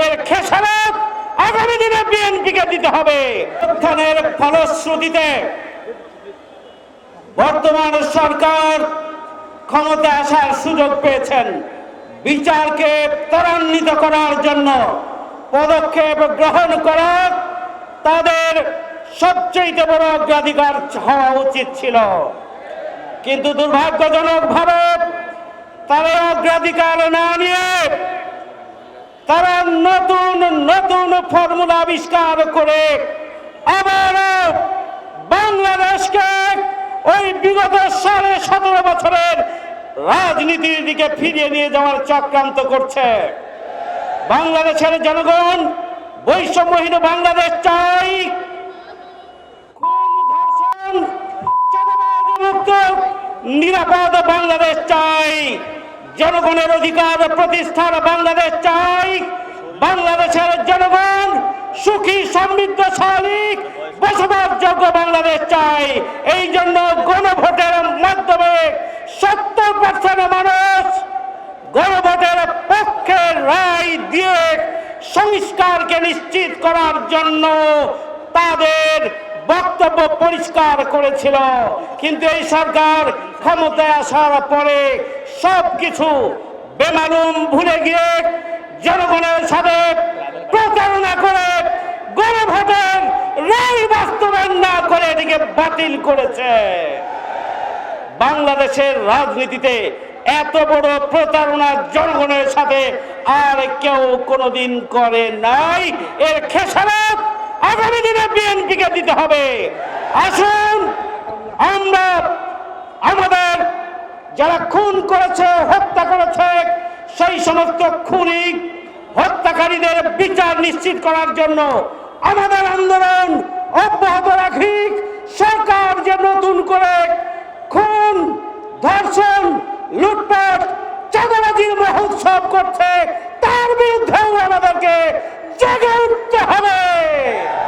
এর খেসারত আগামী দিনে বিএনপিকে দিতে হবে। উত্থানের ফলশ্রুতিতে বর্তমান সরকার ক্ষমতায় আসার সুযোগ পেয়েছেন। বিচারকে ত্বরান্বিত করার জন্য পদক্ষেপ গ্রহণ করা তাদের সবচেয়ে বড় অগ্রাধিকার হওয়া উচিত ছিল, কিন্তু দুর্ভাগ্যজনকভাবে তারা অগ্রাধিকার না নিয়ে তারা নতুন নতুন ফর্মুলা আবিষ্কার করে আবারও বাংলাদেশকে ওই বিগত 17.5 বছরের রাজনীতির দিকে ফিরিয়ে নিয়ে যাওয়ার চক্রান্ত করছে। বাংলাদেশের জনগণ বৈষম্যহীন বাংলাদেশ চাই, খুন ধর্ষণ চাঁদাবাজমুক্ত নিরাপদ বাংলাদেশ চাই, জনগণের অধিকার প্রতিষ্ঠার বাংলাদেশ চাই, বাংলাদেশের জনগণ সুখী সমৃদ্ধশালী বসবাসযোগ্য বাংলাদেশ চাই। এই জন্য গণভোটের মাধ্যমে 70% মানুষ গণভোটের পক্ষে রায় দিয়ে সংস্কারকে নিশ্চিত করার জন্য তাদের বক্তব্য পরিষ্কার করেছিল। কিন্তু এই সরকার ক্ষমতায় আসার পরে সবকিছু বেমালুম ভুলে গিয়ে জনগণের সাথে প্রতারণা করে গণভোটের রায় বাস্তবায়ন না করে এটিকে বাতিল করেছে। বাংলাদেশের রাজনীতিতে এত বড় প্রতারণা জনগণের সাথে আর কেউ কোনোদিন করে নাই। এর খেসারত আগামী দিনে বিএনপিকে দিতে হবে। আসুন আমরা আমাদের যারা খুন করেছে, হত্যা করেছে, সেই সমস্ত খুনি হত্যাকারীদের বিচার নিশ্চিত করার জন্য আমাদের আন্দোলন অব্যাহত রাখি। সরকার যে নতুন করে খুন, ধর্ষণ, লুটপাট, চাঁদাবাজির মহোৎসব করছে তার বিরুদ্ধেও আমাদেরকে জেগে উঠতে হবে।